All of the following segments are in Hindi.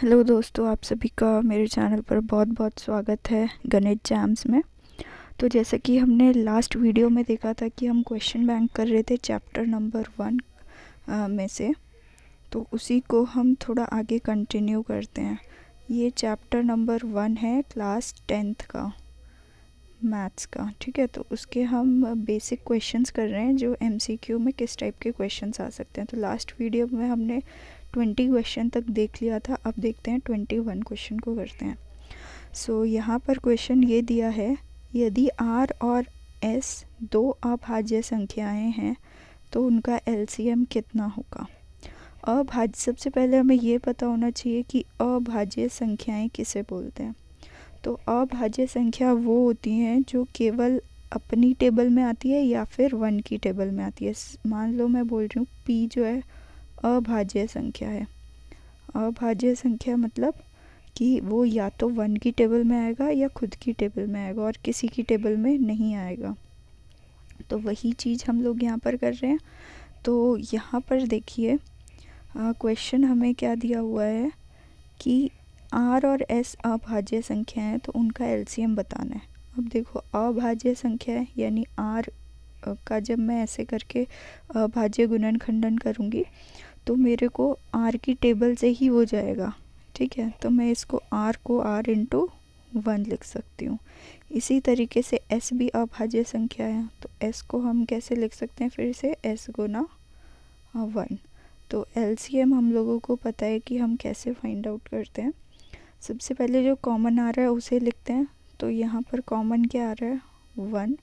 हेलो दोस्तों, आप सभी का मेरे चैनल पर बहुत बहुत स्वागत है गणित जैम्स में। तो जैसे कि हमने लास्ट वीडियो में देखा था कि हम क्वेश्चन बैंक कर रहे थे चैप्टर नंबर 1 में से, तो उसी को हम थोड़ा आगे कंटिन्यू करते हैं। ये चैप्टर नंबर 1 है क्लास 10th का मैथ्स का, ठीक है। तो उसके हम बेसिक क्वेश्चंस कर रहे हैं जो एमसीक्यू में किस टाइप के क्वेश्चंस आ सकते हैं। तो लास्ट वीडियो में हमने 20 क्वेश्चन तक देख लिया था, अब देखते हैं 21 क्वेश्चन को करते हैं। सो यहाँ पर क्वेश्चन ये दिया है, यदि आर और एस दो अभाज्य संख्याएं हैं तो उनका एलसीएम कितना होगा। अभाज्य, सबसे पहले हमें ये पता होना चाहिए कि अभाज्य संख्याएं किसे बोलते हैं। तो अभाज्य संख्या वो होती हैं जो केवल अपनी टेबल में आती है या फिर 1 की टेबल में आती है। मान लो मैं बोल रही हूँ p जो है अभाज्य संख्या है। अभाज्य संख्या मतलब कि वो या तो 1 की टेबल में आएगा या खुद की टेबल में आएगा और किसी की टेबल में नहीं आएगा। तो वही चीज़ हम लोग यहाँ पर कर रहे हैं। तो यहाँ पर देखिए क्वेश्चन हमें क्या दिया हुआ है कि आर और एस अभाज्य संख्या है तो उनका एलसीएम बताना है। अब देखो अभाज्य संख्या है यानी आर का जब मैं ऐसे करके अभाज्य गुणन खंडन करूँगी तो मेरे को आर की टेबल से ही हो जाएगा, ठीक है। तो मैं इसको आर को आर इंटू 1 लिख सकती हूँ। इसी तरीके से एस भी अभाज्य संख्या है तो एस को हम कैसे लिख सकते हैं, फिर से एस गुना 1। तो एलसीएम हम लोगों को पता है कि हम कैसे फाइंड आउट करते हैं। सबसे पहले जो कॉमन आ रहा है उसे लिखते हैं। तो यहाँ पर कॉमन क्या आ रहा है 1,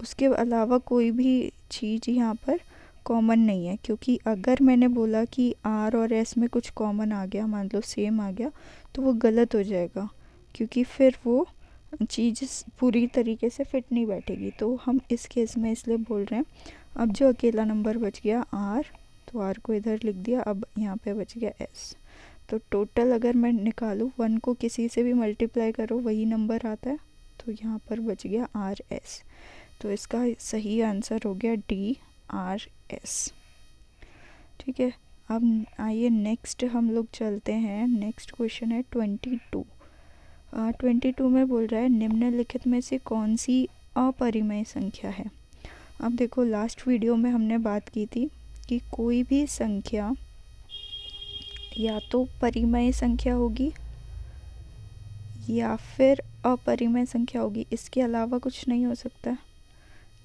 उसके अलावा कोई भी चीज़ यहाँ पर कॉमन नहीं है, क्योंकि अगर मैंने बोला कि आर और एस में कुछ कॉमन आ गया, मान लो सेम आ गया, तो वो गलत हो जाएगा क्योंकि फिर वो चीज़ पूरी तरीके से फिट नहीं बैठेगी। तो हम इस केस में इसलिए बोल रहे हैं। अब जो अकेला नंबर बच गया आर, तो आर को इधर लिख दिया, अब यहाँ पे बच गया एस। तो टोटल अगर मैं निकालूँ 1 को किसी से भी मल्टीप्लाई करो वही नंबर आता है, तो यहाँ पर बच गया आर एस। तो इसका सही आंसर हो गया डी आर एस, ठीक है। अब आइए नेक्स्ट हम लोग चलते हैं। नेक्स्ट क्वेश्चन है 22। 22 में बोल रहा है निम्नलिखित में से कौन सी अपरिमेय संख्या है। अब देखो लास्ट वीडियो में हमने बात की थी कि कोई भी संख्या या तो परिमेय संख्या होगी या फिर अपरिमेय संख्या होगी, इसके अलावा कुछ नहीं हो सकता।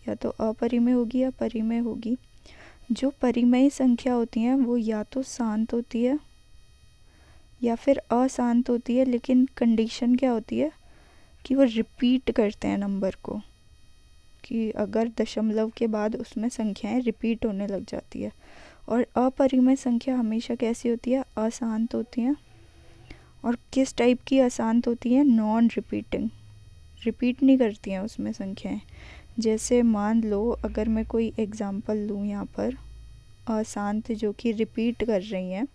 या तो अपरिमेय होगी या परिमेय होगी। जो परिमेय संख्या होती हैं वो या तो शांत होती है या फिर अशांत होती है, लेकिन कंडीशन क्या होती है कि वो रिपीट करते हैं नंबर को, कि अगर दशमलव के बाद उसमें संख्याएं रिपीट होने लग जाती है। और अपरिमेय संख्या हमेशा कैसी होती है, अशांत होती हैं। और किस टाइप की अशांत होती है, नॉन रिपीटिंग, रिपीट नहीं करती हैं उसमें संख्याएं। जैसे मान लो अगर मैं कोई एग्जांपल लूँ यहाँ पर अशांत जो कि रिपीट कर रही हैं,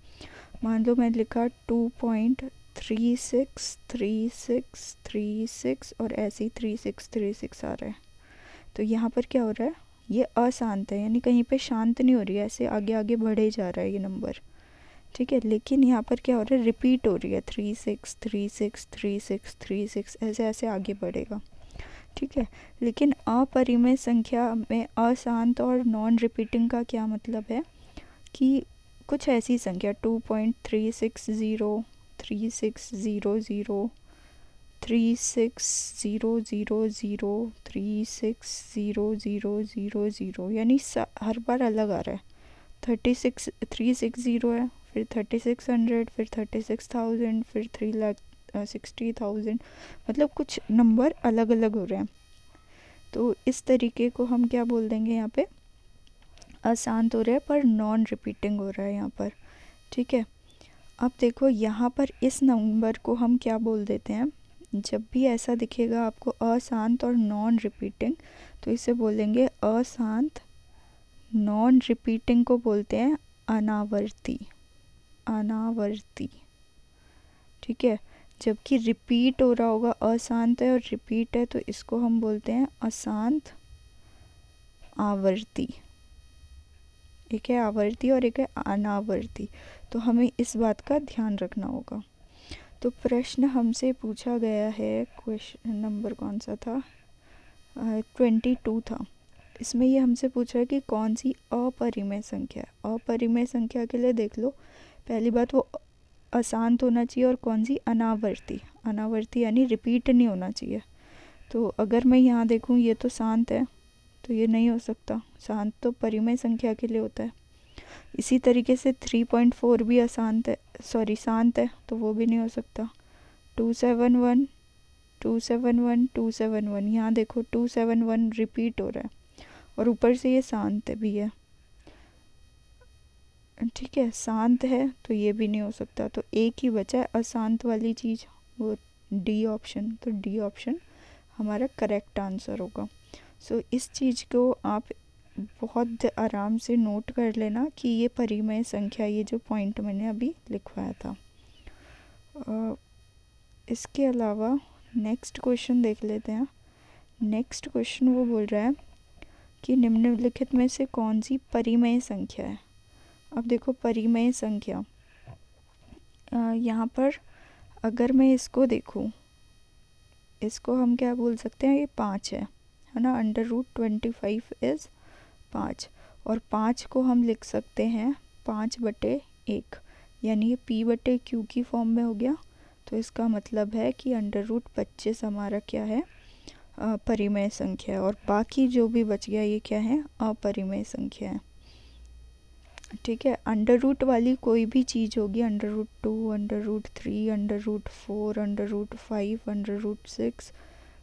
मान लो मैं लिखा 2.363636 और ऐसे ही 3636 आ रहा है। तो यहाँ पर क्या हो रहा है, ये अशांत है, यानी कहीं पे शांत नहीं हो रही है, ऐसे आगे आगे बढ़े जा रहा है ये नंबर, ठीक है। लेकिन यहाँ पर क्या हो रहा है, रिपीट हो रही है 36363636 ऐसे ऐसे आगे बढ़ेगा, ठीक है। लेकिन अपरिमेय संख्या में अशांत और नॉन रिपीटिंग का क्या मतलब है कि कुछ ऐसी संख्या 2.360 3600 360000 360000 यानी हर बार अलग आ रहा है। 360 है, फिर 3600, फिर 36,000, फिर 3,60,000, मतलब कुछ नंबर अलग अलग हो रहे हैं। तो इस तरीके को हम क्या बोल देंगे, यहाँ पे अशांत हो रहा है पर नॉन रिपीटिंग हो रहा है यहाँ पर, ठीक है। अब देखो यहाँ पर इस नंबर को हम क्या बोल देते हैं, जब भी ऐसा दिखेगा आपको अशांत और नॉन रिपीटिंग, तो इसे बोलेंगे अशांत। नॉन रिपीटिंग को बोलते हैं अनावर्ती, अनावर्ती, ठीक है। जबकि रिपीट हो रहा होगा, अशांत है और रिपीट है, तो इसको हम बोलते हैं अशांत आवर्ती। एक है आवर्ती और एक है अनावर्ती। तो हमें इस बात का ध्यान रखना होगा। तो प्रश्न हमसे पूछा गया है, क्वेश्चन नंबर कौन सा था, 22 था। इसमें ये हमसे पूछ रहा है कि कौन सी अपरिमेय संख्या है। अपरिमेय संख्या के लिए देख लो, पहली बात वो अशांत होना चाहिए, और कौन सी अनावर्ती। अनावर्ती यानी रिपीट नहीं होना चाहिए। तो अगर मैं यहाँ देखूँ ये तो शांत है, तो ये नहीं हो सकता। शांत तो परिमेय संख्या के लिए होता है। इसी तरीके से 3.4 भी अशांत है, सॉरी शांत है, तो वो भी नहीं हो सकता। 271 271 271, यहाँ देखो 271 रिपीट हो रहा है, और ऊपर से ये शांत है भी है। ठीक है, शांत है तो ये भी नहीं हो सकता। तो एक ही बचा है अशांत वाली चीज़, वो डी ऑप्शन। तो डी ऑप्शन हमारा करेक्ट आंसर होगा। सो इस चीज़ को आप बहुत आराम से नोट कर लेना कि ये परिमेय संख्या, ये जो पॉइंट मैंने अभी लिखवाया था। इसके अलावा नेक्स्ट क्वेश्चन देख लेते हैं। नेक्स्ट क्वेश्चन वो बोल रहा है कि निम्नलिखित में से कौन सी परिमेय संख्या है। अब देखो परिमेय संख्या, यहाँ पर अगर मैं इसको देखूँ, इसको हम क्या बोल सकते हैं, ये 5 है ना। √25 इज़ 5, और 5 को हम लिख सकते हैं 5/1, यानी ये p/q की फॉर्म में हो गया। तो इसका मतलब है कि √25 हमारा क्या है, परिमेय संख्या है, और बाकी जो भी बच गया ये क्या है, अपरिमेय संख्या है। ठीक है, अंडर रूट वाली कोई भी चीज़ होगी, √2, √3, √4, √5, √6,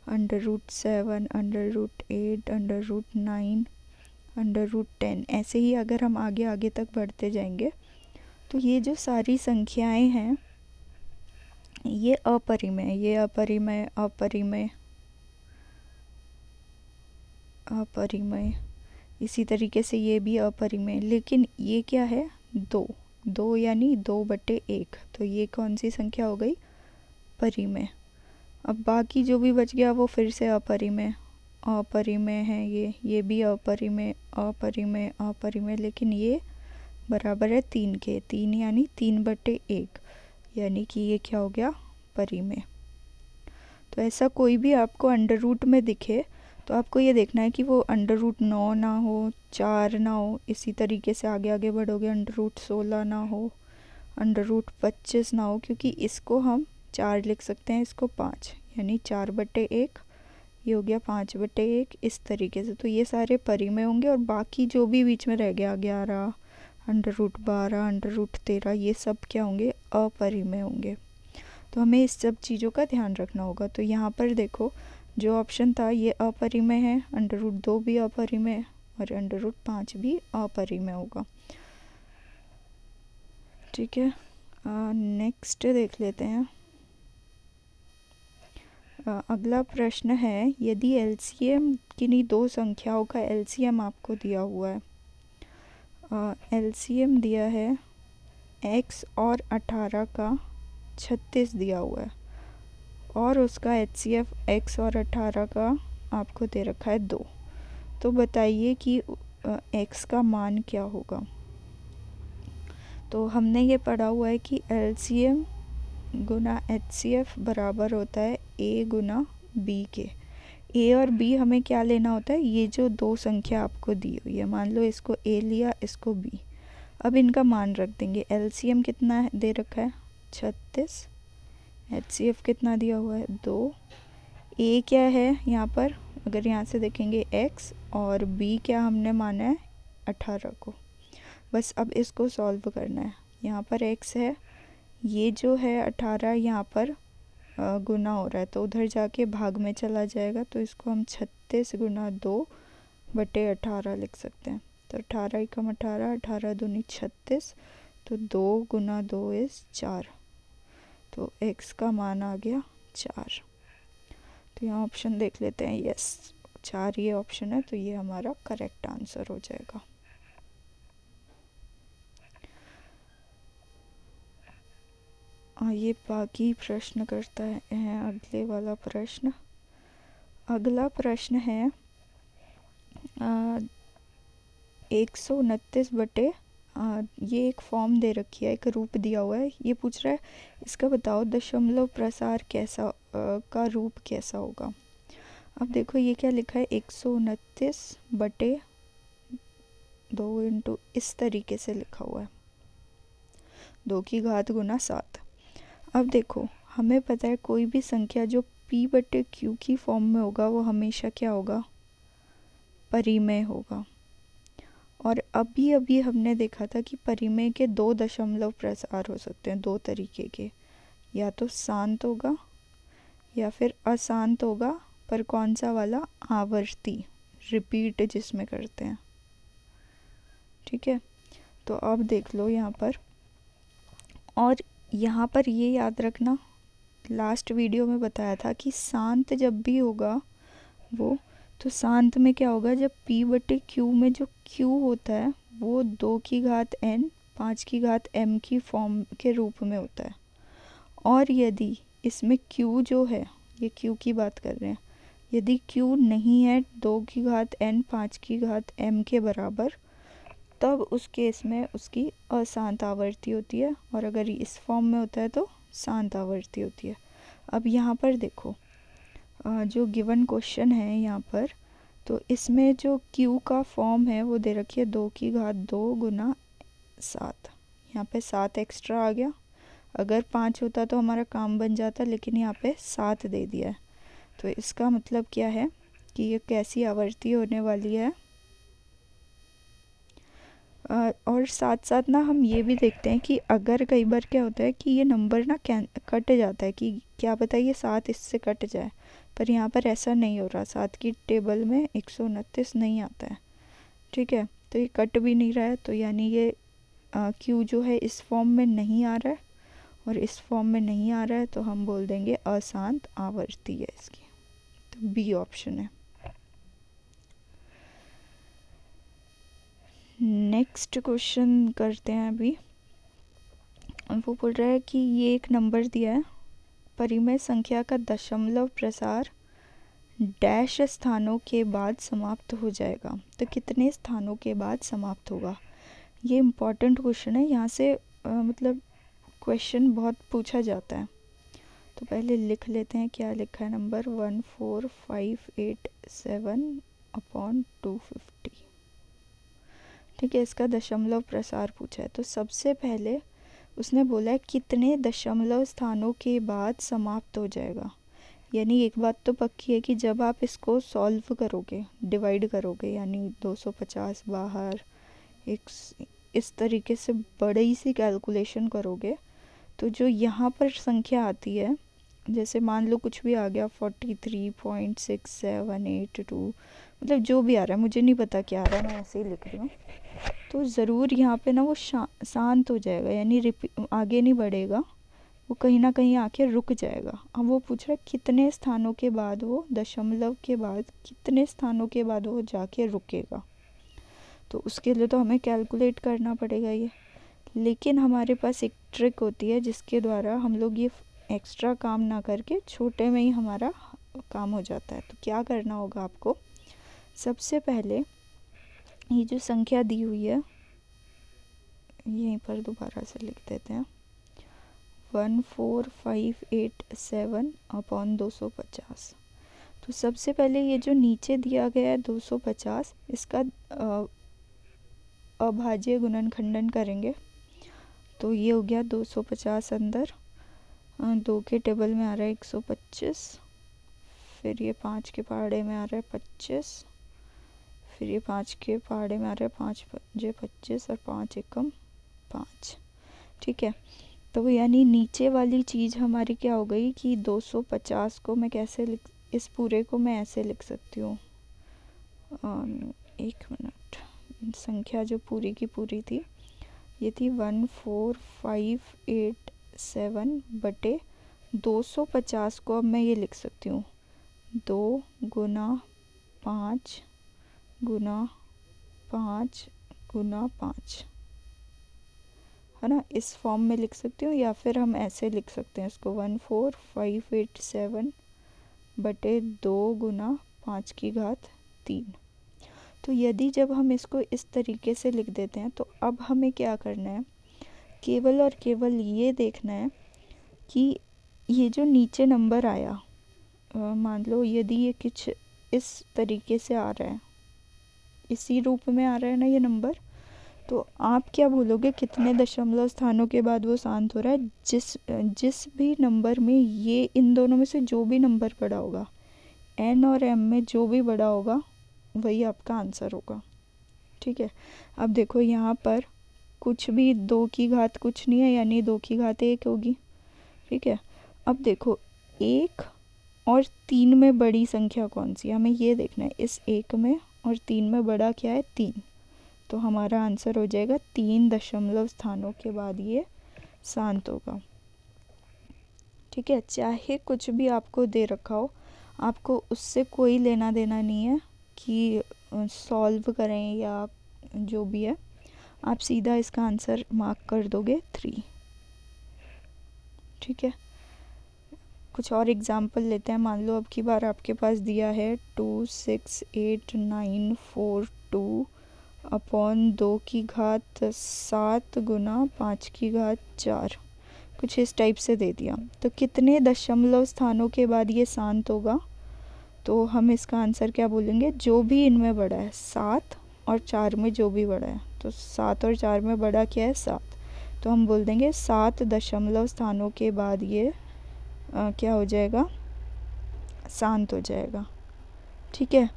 √7, √8, √9, √10, ऐसे ही अगर हम आगे आगे तक बढ़ते जाएंगे तो ये जो सारी संख्याएं हैं ये अपरिमेय, ये अपरिमेय अपरिमेय अपरिमेय, इसी तरीके से ये भी अपरिमेय। लेकिन ये क्या है, 2 यानी 2/1, तो ये कौन सी संख्या हो गई, परिमेय। अब बाकी जो भी बच गया वो फिर से अपरिमेय अपरिमेय है, ये भी अपरिमेय अपरिमेय अपरिमेय, लेकिन ये बराबर है 3 के। 3 यानी 3/1, यानी कि ये क्या हो गया, परिमेय। तो ऐसा कोई भी आपको अंडर रूट में दिखे तो आपको ये देखना है कि वो √9 ना हो, 4 ना हो। इसी तरीके से आगे आगे बढ़ोगे, √16 ना हो, √25 ना हो, क्योंकि इसको हम 4 लिख सकते हैं, इसको 5, यानी 4/1, ये हो गया 5/1, इस तरीके से। तो ये सारे परिमेय होंगे, और बाकी जो भी बीच में रह गया 11, √12, √13, ये सब क्या होंगे, अपरिमेय होंगे। तो हमें इस सब चीज़ों का ध्यान रखना होगा। तो यहाँ पर देखो जो ऑप्शन था ये अपरिमेय है, √2 भी अपरिमेय, और √5 भी अपरिमेय होगा। ठीक है, नेक्स्ट देख लेते हैं। अगला प्रश्न है, यदि एलसीएम किन्हीं दो संख्याओं का एलसीएम आपको दिया हुआ है, एलसीएम दिया है x और 18 का 36 दिया हुआ है, और उसका एचसीएफ x और 18 का आपको दे रखा है 2, तो बताइए कि x का मान क्या होगा। तो हमने ये पढ़ा हुआ है कि एलसीएम गुना एचसीएफ बराबर होता है a गुना b के। a और b हमें क्या लेना होता है, ये जो दो संख्या आपको दी हुई है, मान लो इसको a लिया, इसको b। अब इनका मान रख देंगे। एलसीएम कितना है दे रखा है 36, एचसीएफ कितना दिया हुआ है 2, a क्या है यहाँ पर, अगर यहाँ से देखेंगे x, और b क्या हमने माना है 18 को। बस अब इसको सॉल्व करना है। यहाँ पर x है, ये जो है 18 यहाँ पर गुना हो रहा है, तो उधर जाके भाग में चला जाएगा, तो इसको हम 36 गुना 2/18 लिख सकते हैं। तो 18 एकम 18, 18 दूनी 36, तो 2 गुना 2 इज़ 4, तो x का मान आ गया 4। तो यहाँ ऑप्शन देख लेते हैं, यस 4 ये ऑप्शन है, तो ये हमारा करेक्ट आंसर हो जाएगा। ये बाकी प्रश्न करता है अगले वाला प्रश्न। अगला प्रश्न है 129/18 ये एक फॉर्म दे रखी है, एक रूप दिया हुआ है, ये पूछ रहा है इसका बताओ दशमलव प्रसार कैसा का रूप कैसा होगा। अब देखो ये क्या लिखा है, 129/2 इंटू इस तरीके से लिखा हुआ है, 2 की घात गुना 7। अब देखो हमें पता है कोई भी संख्या जो p/q की फॉर्म में होगा वो हमेशा क्या होगा, परिमेय होगा। और अभी अभी हमने देखा था कि परिमेय के 2 दशमलव प्रसार हो सकते हैं, 2 तरीके के, या तो शांत होगा या फिर अशांत होगा, पर कौन सा वाला, आवर्ती, रिपीट जिसमें करते हैं। ठीक है, तो अब देख लो यहाँ पर, और यहाँ पर ये याद रखना, लास्ट वीडियो में बताया था कि शांत जब भी होगा वो, तो शांत में क्या होगा, जब p/q में जो q होता है वो 2 की घात n 5 की घात m की फॉर्म के रूप में होता है। और यदि इसमें q जो है, ये q की बात कर रहे हैं, यदि q नहीं है 2 की घात n 5 की घात m के बराबर, तब उस केस में उसकी अशांत आवर्ती होती है, और अगर इस फॉर्म में होता है तो शांत आवर्ती होती है। अब यहाँ पर देखो जो गिवन क्वेश्चन है यहाँ पर, तो इसमें जो q का फॉर्म है वो दे रखी है 2 की घात 2 गुना 7। यहाँ पे 7 एक्स्ट्रा आ गया, अगर 5 होता तो हमारा काम बन जाता, लेकिन यहाँ पे 7 दे दिया है। तो इसका मतलब क्या है कि ये कैसी आवर्ती होने वाली है। और साथ साथ ना हम ये भी देखते हैं कि अगर कई बार क्या होता है कि ये नंबर ना कट जाता है, कि क्या पता ये 7 इससे कट जाए, पर यहाँ पर ऐसा नहीं हो रहा, 7 की टेबल में 129 नहीं आता है। ठीक है, तो ये कट भी नहीं रहा है, तो यानी ये क्यू जो है इस फॉर्म में नहीं आ रहा है, और इस फॉर्म में नहीं आ रहा है, तो हम बोल देंगे अशांत आवर्ती है इसकी। तो बी ऑप्शन है। नेक्स्ट क्वेश्चन करते हैं अभी। वो बोल रहा है कि ये एक नंबर दिया है, परिमेय संख्या का दशमलव प्रसार डैश स्थानों के बाद समाप्त हो जाएगा, तो कितने स्थानों के बाद समाप्त होगा। ये इम्पॉर्टेंट क्वेश्चन है, यहाँ से मतलब क्वेश्चन बहुत पूछा जाता है। तो पहले लिख लेते हैं क्या लिखा है, नंबर 14587/250। ठीक है, इसका दशमलव प्रसार पूछा है, तो सबसे पहले उसने बोला है कितने दशमलव स्थानों के बाद समाप्त हो जाएगा। यानी एक बात तो पक्की है कि जब आप इसको सॉल्व करोगे, डिवाइड करोगे, यानी 250 बाहर, एक इस तरीके से बड़ी सी कैलकुलेशन करोगे, तो जो यहाँ पर संख्या आती है, जैसे मान लो कुछ भी आ गया 43.6782, मतलब जो भी आ रहा है, मुझे नहीं पता क्या आ रहा है, मैं ऐसे ही लिख रही हूँ, तो ज़रूर यहाँ पे ना वो शांत हो जाएगा, यानी आगे नहीं बढ़ेगा, वो कहीं ना कहीं आके रुक जाएगा। अब वो पूछ रहा है कितने स्थानों के बाद, वो दशमलव के बाद कितने स्थानों के बाद वो जाके रुकेगा। तो उसके लिए तो हमें कैलकुलेट करना पड़ेगा ये, लेकिन हमारे पास एक ट्रिक होती है जिसके द्वारा हम लोग ये एक्स्ट्रा काम ना करके छोटे में ही हमारा काम हो जाता है। तो क्या करना होगा आपको, सबसे पहले ये जो संख्या दी हुई है यहीं पर दोबारा से लिख देते हैं, 14587/250। तो सबसे पहले ये जो नीचे दिया गया है 250, इसका अभाज्य गुणनखंडन करेंगे, तो ये हो गया 250 अंदर, 2 के टेबल में आ रहा है 125, फिर ये 5 के पहाड़े में आ रहा है 25, फिर ये 5 के पहाड़े में आ रहा है 5 पंजे 25 और 5 एकम 5। ठीक है, तो यानी नीचे वाली चीज़ हमारी क्या हो गई कि 250 को मैं कैसे लिख, इस पूरे को मैं ऐसे लिख सकती हूँ, एक मिनट, संख्या जो पूरी की पूरी थी ये थी 14587/250 को अब मैं ये लिख सकती हूँ 2 गुना 5 गुना 5 गुना 5, है ना, इस फॉर्म में लिख सकती हूँ, या फिर हम ऐसे लिख सकते हैं इसको 14587/2 गुना 5 की घात 3। तो यदि जब हम इसको इस तरीके से लिख देते हैं तो अब हमें क्या करना है, केवल और केवल ये देखना है कि ये जो नीचे नंबर आया, मान लो यदि ये कुछ इस तरीके से आ रहा है, इसी रूप में आ रहा है ना ये नंबर, तो आप क्या बोलोगे कितने दशमलव स्थानों के बाद वो शांत हो रहा है। जिस भी नंबर में ये इन दोनों में से जो भी नंबर बड़ा होगा, n और m में जो भी बड़ा होगा वही आपका आंसर होगा। ठीक है, अब देखो यहाँ पर कुछ भी 2 की घात कुछ नहीं है, यानी 2 की घात 1 होगी। ठीक है, अब देखो 1 और 3 में बड़ी संख्या कौन सी है, हमें ये देखना है। इस 1 में और 3 में बड़ा क्या है, 3। तो हमारा आंसर हो जाएगा 3 दशमलव स्थानों के बाद ये शांत होगा। ठीक है, चाहे कुछ भी आपको दे रखा हो, आपको उससे कोई लेना देना नहीं है कि सॉल्व करें या जो भी है, आप सीधा इसका आंसर मार्क कर दोगे 3। ठीक है, कुछ और एग्जाम्पल लेते हैं। मान लो अब की बार आपके पास दिया है 26894 अपॉन 2 की घात 7 गुना 5 की घात 4, कुछ इस टाइप से दे दिया। तो कितने दशमलव स्थानों के बाद ये शांत होगा, तो हम इसका आंसर क्या बोलेंगे, जो भी इनमें बड़ा है, 7 और 4 में जो भी बड़ा है। तो 7 और 4 में बड़ा क्या है, 7। तो हम बोल देंगे 7 दशमलव स्थानों के बाद ये क्या हो जाएगा, शांत हो जाएगा। ठीक है,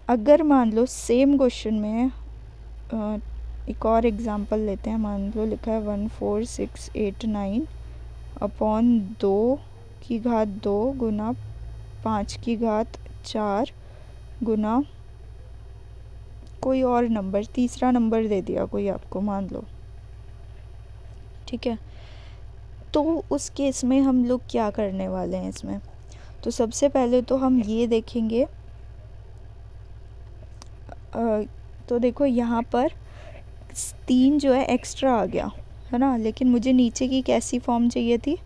अगर मान लो सेम क्वेश्चन में एक और एग्जांपल लेते हैं। मान लो लिखा है 14689 अपॉन 2 की घात 2 गुना 5 की घात 4 गुना कोई और नंबर, तीसरा नंबर दे दिया कोई आपको, मान लो। ठीक है, तो उस केस में हम लोग क्या करने वाले हैं इसमें, तो सबसे पहले तो हम ये देखेंगे। तो देखो यहाँ पर 3 जो है एक्स्ट्रा आ गया है ना, लेकिन मुझे नीचे की कैसी फॉर्म चाहिए थी,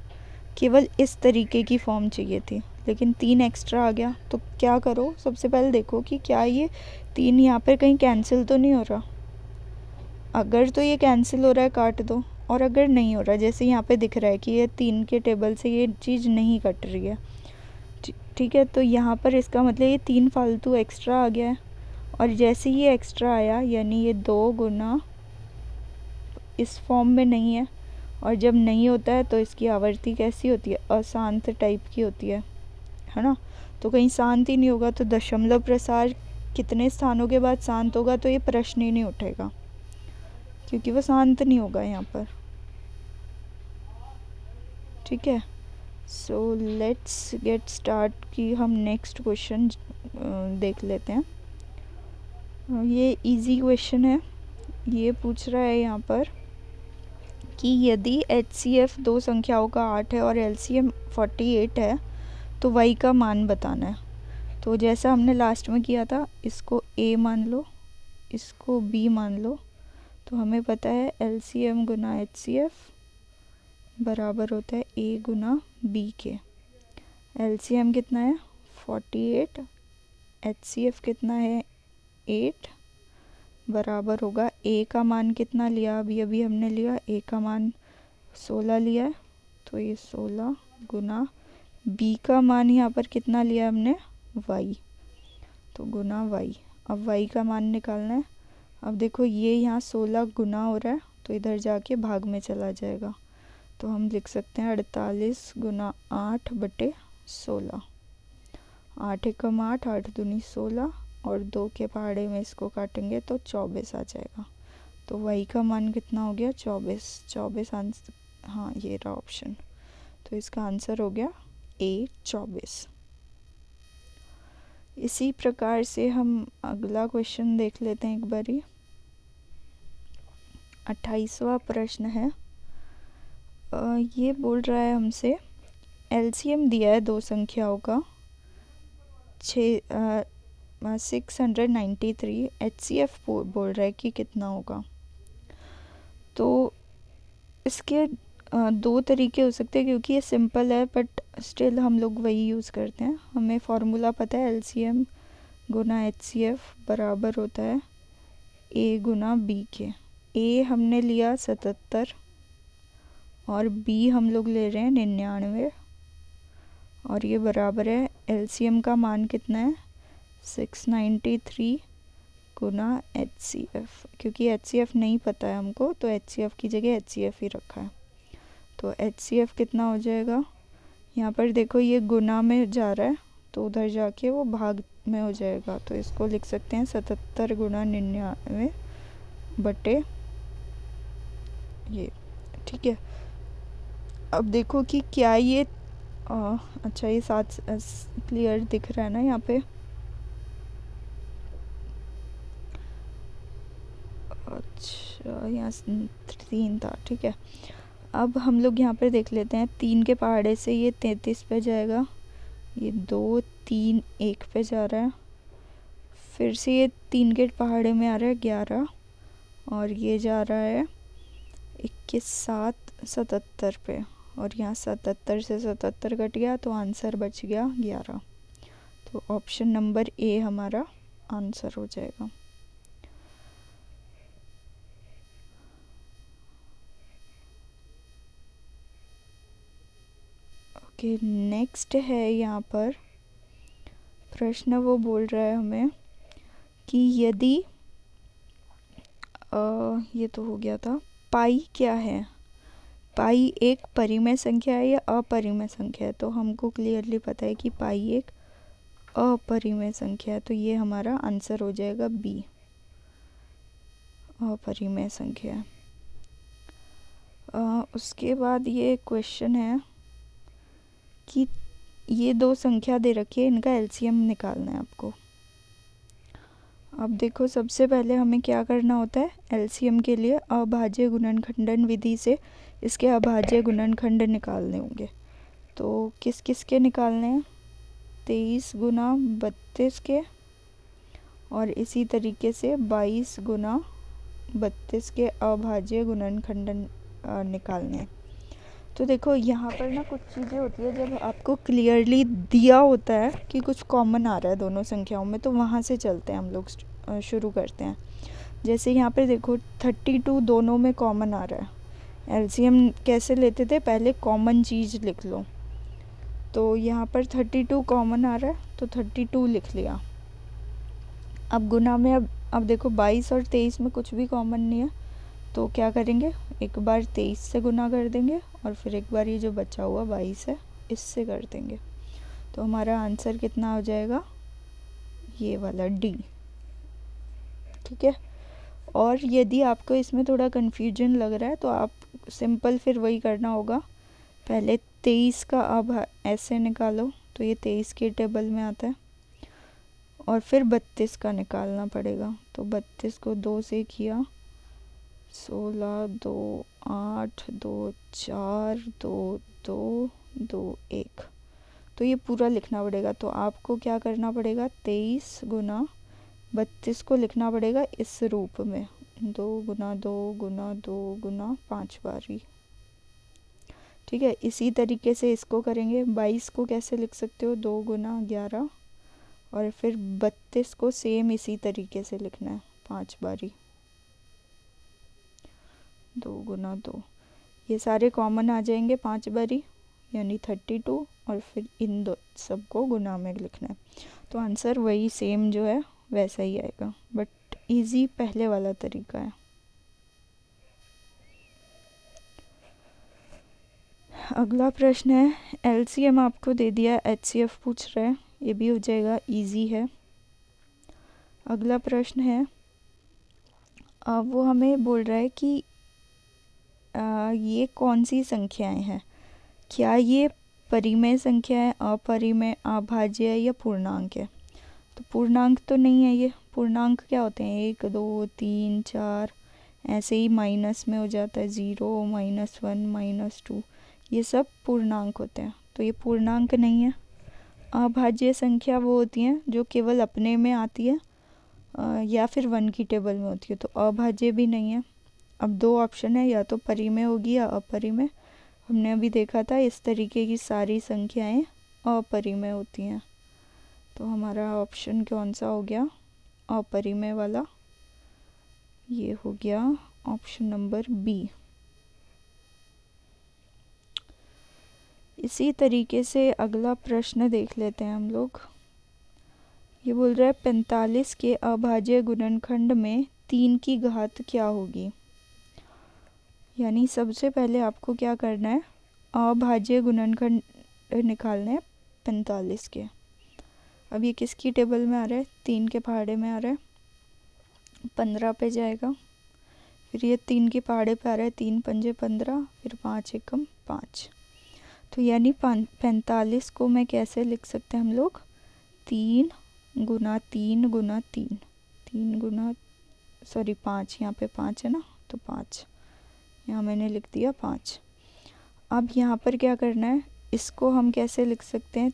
केवल इस तरीके की फॉर्म चाहिए थी, लेकिन 3 एक्स्ट्रा आ गया। तो क्या करो, सबसे पहले देखो कि क्या ये 3 यहाँ पर कहीं कैंसिल तो नहीं हो रहा। अगर तो ये कैंसिल हो रहा है काट दो, और अगर नहीं हो रहा, जैसे यहाँ पे दिख रहा है कि ये 3 के टेबल से ये चीज़ नहीं कट रही है, ठीक है, तो यहाँ पर इसका मतलब ये 3 फालतू एक्स्ट्रा आ गया है। और जैसे ही ये एक्स्ट्रा आया, यानी ये 2 गुना इस फॉर्म में नहीं है, और जब नहीं होता है तो इसकी आवर्ती कैसी होती है, अशांत टाइप की होती है ना। तो कहीं शांत ही नहीं होगा, तो दशमलव प्रसार कितने स्थानों के बाद शांत होगा, तो ये प्रश्न ही नहीं उठेगा, क्योंकि वो शांत नहीं होगा यहाँ पर। ठीक है, सो लेट्स गेट स्टार्ट कि हम नेक्स्ट क्वेश्चन देख लेते हैं। ये इजी क्वेश्चन है। ये पूछ रहा है यहाँ पर कि यदि HCF 2 संख्याओं का 8 है और LCM 48 है, तो y का मान बताना है। तो जैसा हमने लास्ट में किया था, इसको a मान लो, इसको b मान लो। तो हमें पता है LCM गुना HCF बराबर होता है a गुना b के। LCM कितना है 48, HCF कितना है 8, बराबर होगा a का मान कितना लिया, अभी अभी हमने लिया a का मान 16 लिया है, तो ये 16 गुना b का मान यहाँ पर कितना लिया हमने y, तो गुना y। अब y का मान निकालना है। अब देखो ये यहाँ 16 गुना हो रहा है, तो इधर जाके भाग में चला जाएगा, तो हम लिख सकते हैं 48 गुना 8 बटे 16। 8 एकम 8, 8 दूनी 16, और 2 के पहाड़े में इसको काटेंगे तो 24 आ जाएगा। तो y का मान कितना हो गया 24 आंसर, हाँ ये रहा ऑप्शन। तो इसका आंसर हो गया A 24। इसी प्रकार से हम अगला क्वेश्चन देख लेते हैं एक बारी। 28वां प्रश्न है। ये बोल रहा है हमसे LCM दिया है 2 संख्याओं का 693, HCF बोल रहा है कि कितना होगा। तो इसके 2 तरीके हो सकते हैं, क्योंकि ये सिंपल है, बट स्टिल हम लोग वही यूज़ करते हैं। हमें फार्मूला पता है LCM गुना HCF बराबर होता है A गुना B के। A हमने लिया 77 और B हम लोग ले रहे हैं 99 और ये बराबर है LCM का मान कितना है 693 गुना HCF। क्योंकि HCF नहीं पता है हमको तो HCF की जगह HCF ही रखा है। तो HCF कितना हो जाएगा, यहाँ पर देखो ये गुना में जा रहा है तो उधर जाके वो भाग में हो जाएगा। तो इसको लिख सकते हैं 77 गुना 99 बटे ये। ठीक है, अब देखो कि क्या ये अच्छा ये साथ क्लियर दिख रहा है ना यहाँ पे। अच्छा यहाँ 3 था। ठीक है, अब हम लोग यहाँ पे देख लेते हैं 3 के पहाड़े से ये 33 पे जाएगा, ये 2 3 1 पे जा रहा है, फिर से ये 3 के पहाड़े में आ रहा है 11 और ये जा रहा है 21 7 77 पे और यहाँ 77 से 77 कट गया तो आंसर बच गया 11। तो ऑप्शन नंबर A हमारा आंसर हो जाएगा। ओके, नेक्स्ट है यहाँ पर प्रश्न, वो बोल रहा है हमें कि यदि ये तो हो गया था, पाई क्या है। पाई एक परिमेय संख्या है या अपरिमेय संख्या है। तो हमको क्लियरली पता है कि पाई एक अपरिमेय संख्या है, तो ये हमारा आंसर हो जाएगा B, अपरिमेय संख्या है। उसके बाद ये क्वेश्चन है कि ये दो संख्या दे रखी है, इनका LCM निकालना है आपको। अब देखो सबसे पहले हमें क्या करना होता है, LCM के लिए अभाज्य गुणनखंडन विधि से इसके अभाज्य गुणनखंड निकालने होंगे। तो किस किस के निकालने हैं, 23 गुना 32 के और इसी तरीके से 22 गुना 32 के अभाज्य गुणनखंडन निकालने हैं। तो देखो यहाँ पर ना कुछ चीज़ें होती है, जब आपको क्लियरली दिया होता है कि कुछ कॉमन आ रहा है दोनों संख्याओं में, तो वहाँ से चलते हैं हम लोग, शुरू करते हैं। जैसे यहाँ पर देखो 32 दोनों में कॉमन आ रहा है। LCM कैसे लेते थे, पहले कॉमन चीज़ लिख लो। तो यहाँ पर 32 कॉमन आ रहा है तो 32 लिख लिया। अब गुना में अब देखो 22 और 23 में कुछ भी कॉमन नहीं है, तो क्या करेंगे, एक बार 23 से गुना कर देंगे और फिर एक बार ये जो बचा हुआ 22 है इससे कर देंगे। तो हमारा आंसर कितना हो जाएगा, ये वाला D। ठीक है, और यदि आपको इसमें थोड़ा कन्फ्यूजन लग रहा है तो आप सिंपल फिर वही करना होगा, पहले 23 का अब ऐसे निकालो तो ये 23 के टेबल में आता है और फिर 32 का निकालना पड़ेगा। तो 32 को 2 से किया, 16 2 8 2 4 2 2 2 1, तो ये पूरा लिखना पड़ेगा। तो आपको क्या करना पड़ेगा, 23 गुना 32 को लिखना पड़ेगा इस रूप में, 2 गुना 2 गुना 2 गुना 5 बारी। ठीक है, इसी तरीके से इसको करेंगे। 22 को कैसे लिख सकते हो, 2 गुना 11 और फिर 32 को सेम इसी तरीके से लिखना है 5 बारी, 2 गुना 2। ये सारे कॉमन आ जाएंगे 5 बारी यानी 32 और फिर इन दो सबको गुना में लिखना है। तो आंसर वही सेम जो है वैसा ही आएगा, बट इजी पहले वाला तरीका है। अगला प्रश्न है, LCM आपको दे दिया, HCF पूछ रहा है, ये भी हो जाएगा, इजी है। अगला प्रश्न है, वो हमें बोल रहा है कि ये कौन सी संख्याएं हैं, क्या ये परिमेय संख्या है, अपरिमेय, अभाज्य या पूर्णांक है। तो पूर्णांक तो नहीं है ये। पूर्णांक क्या होते हैं, 1 2 3 4, ऐसे ही माइनस में हो जाता है, 0 -1 -2, ये सब पूर्णांक होते हैं। तो ये पूर्णांक नहीं है। अभाज्य संख्या वो होती हैं जो केवल अपने में आती है या फिर 1 की टेबल में होती है, तो अभाज्य भी नहीं है। अब 2 ऑप्शन है, या तो परिमेय होगी या अपरिमेय। हमने अभी देखा था इस तरीके की सारी संख्याएं अपरिमेय होती हैं। तो हमारा ऑप्शन कौन सा हो गया, अपरिमेय वाला, ये हो गया ऑप्शन नंबर बी। इसी तरीके से अगला प्रश्न देख लेते हैं हम लोग। ये बोल रहा है 45 के अभाज्य गुणनखंड में 3 की घात क्या होगी। यानी सबसे पहले आपको क्या करना है, अभाज्य गुणनखंड निकालने हैं 45 के। अब ये किसकी टेबल में आ रहा है, 3 के पहाड़े में आ रहा है, 15 पे जाएगा, फिर ये 3 के पहाड़े पे आ रहा है, 3 पंजे 15, फिर 5 एकम 5। तो यानी 45 को मैं कैसे लिख सकते हैं हम लोग, 3 गुना 3 गुना 3, 3 गुना 5, यहाँ पे 5 है ना, तो 5 यहाँ मैंने लिख दिया 5। अब यहाँ पर क्या करना है, इसको हम कैसे लिख सकते हैं,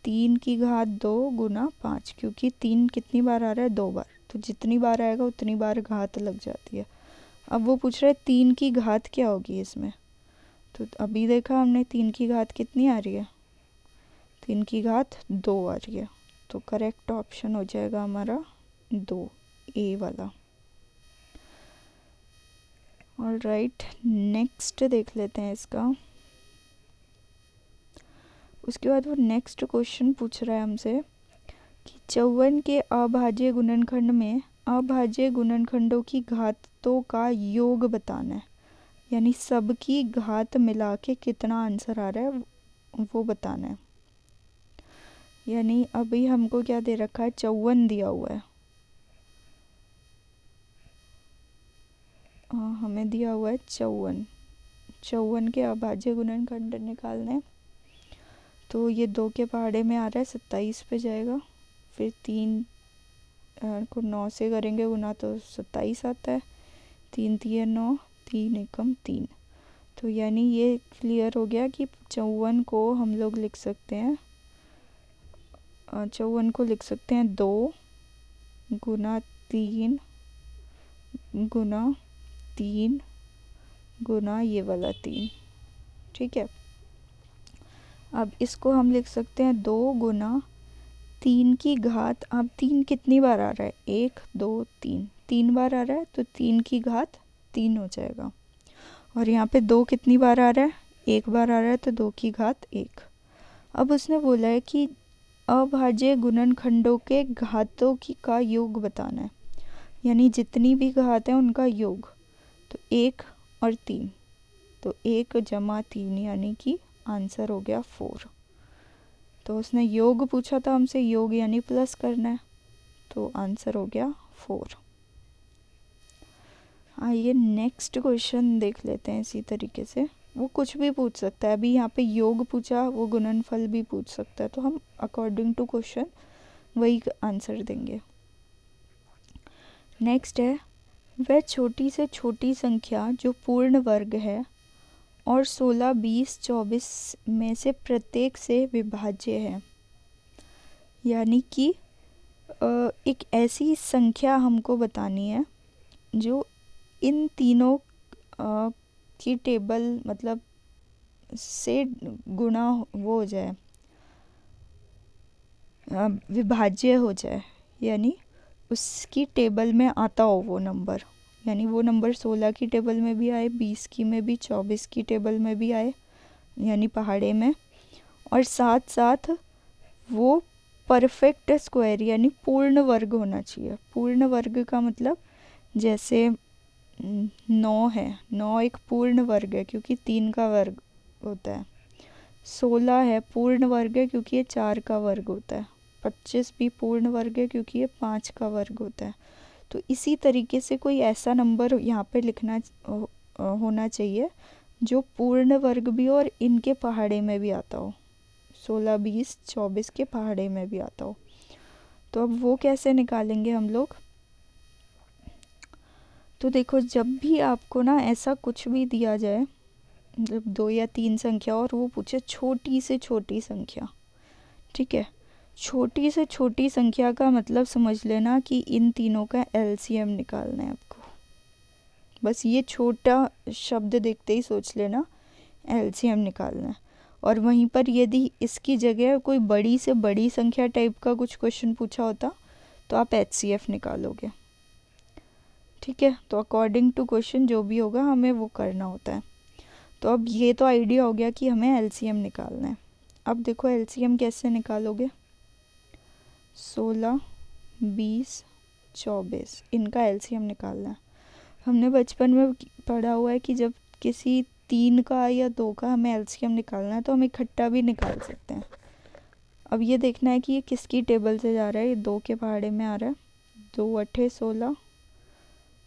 3 की घात 2 गुना 5, क्योंकि 3 कितनी बार आ रहा है, 2 बार, तो जितनी बार आएगा उतनी बार घात लग जाती है। अब वो पूछ रहा है 3 की घात क्या होगी इसमें, तो अभी देखा हमने 3 की घात कितनी आ रही है, 3 की घात 2 आ रही है। तो करेक्ट ऑप्शन हो जाएगा हमारा 2, ए वाला। ऑल राइट, नेक्स्ट देख लेते हैं इसका। उसके बाद वो नेक्स्ट क्वेश्चन पूछ रहा है हमसे कि 54 के अभाज्य गुणनखंड में अभाज्य गुणनखंडों की घातों का योग बताना है। यानी सबकी घात मिला के कितना आंसर आ रहा है वो बताना है। यानी अभी हमको क्या दे रखा है, 54 दिया हुआ है, हमें दिया हुआ है 54 के अभाज्य गुणनखंड निकालने हैं। तो ये 2 के पहाड़े में आ रहा है, 27 पे जाएगा, फिर 3 को 9 से करेंगे गुना तो 27 आता है, 3 3 9, 3 एकम 3। तो यानी ये क्लियर हो गया कि 54 को हम लोग लिख सकते हैं, 54 को लिख सकते हैं 2 गुना 3 गुना 3 गुना ये वाला 3, ठीक है। अब इसको हम लिख सकते हैं 2 गुना 3 की घात, अब 3 कितनी बार आ रहा है, 1 2 3, 3 बार आ रहा है, तो 3 की घात 3 हो जाएगा। और यहाँ पे 2 कितनी बार आ रहा है, 1 बार आ रहा है, तो 2 की घात 1। अब उसने बोला है कि अभाज्य गुणनखंडों के घातों का योग बताना है। यानी जितनी भी घात है उनका योग, तो 1 और 3, तो 1 जमा 3 यानी कि आंसर हो गया 4। तो उसने योग पूछा था हमसे, योग यानी प्लस करना है, तो आंसर हो गया 4। आइए नेक्स्ट क्वेश्चन देख लेते हैं। इसी तरीके से वो कुछ भी पूछ सकता है, अभी यहाँ पे योग पूछा, वो गुणनफल भी पूछ सकता है, तो हम अकॉर्डिंग टू क्वेश्चन वही आंसर देंगे। नेक्स्ट है, वह छोटी से छोटी संख्या जो पूर्ण वर्ग है और 16 20 24 में से प्रत्येक से विभाज्य है। यानी कि एक ऐसी संख्या हमको बतानी है जो इन तीनों की टेबल मतलब से गुणा वो हो जाए, विभाज्य हो जाए, यानी उसकी टेबल में आता हो वो नंबर। यानी वो नंबर 16 की टेबल में भी आए, 20 की में भी, 24 की टेबल में भी आए, यानी पहाड़े में, और साथ साथ वो परफेक्ट स्क्वायर यानी पूर्ण वर्ग होना चाहिए। पूर्ण वर्ग का मतलब जैसे 9 है, 9 एक पूर्ण वर्ग है क्योंकि 3 का वर्ग होता है। 16 है पूर्ण वर्ग है क्योंकि ये 4 का वर्ग होता है। 25 भी पूर्ण वर्ग है क्योंकि ये 5 का वर्ग होता है। तो इसी तरीके से कोई ऐसा नंबर यहाँ पे लिखना होना चाहिए जो पूर्ण वर्ग भी हो और इनके पहाड़े में भी आता हो, 16 20 24 के पहाड़े में भी आता हो। तो अब वो कैसे निकालेंगे हम लोग। तो देखो, जब भी आपको ना ऐसा कुछ भी दिया जाए, मतलब 2 या 3 संख्या और वो पूछे छोटी से छोटी संख्या, ठीक है, छोटी से छोटी संख्या का मतलब समझ लेना कि इन तीनों का एलसीएम निकालना है आपको। बस ये छोटा शब्द देखते ही सोच लेना एलसीएम निकालना है। और वहीं पर यदि इसकी जगह कोई बड़ी से बड़ी संख्या टाइप का कुछ क्वेश्चन पूछा होता तो आप HCF निकालोगे। ठीक है, तो अकॉर्डिंग टू क्वेश्चन जो भी होगा हमें वो करना होता है। तो अब ये तो आइडिया हो गया कि हमें LCM निकालना है। अब देखो LCM कैसे निकालोगे। 16, 20, 24 इनका LCM निकालना है। हमने बचपन में पढ़ा हुआ है कि जब किसी 3 का या 2 का हमें LCM निकालना है तो हम इकट्ठा भी निकाल सकते हैं। अब ये देखना है कि ये किसकी टेबल से जा रहा है। ये 2 के पहाड़े में आ रहा है। 2 अट्ठे 16,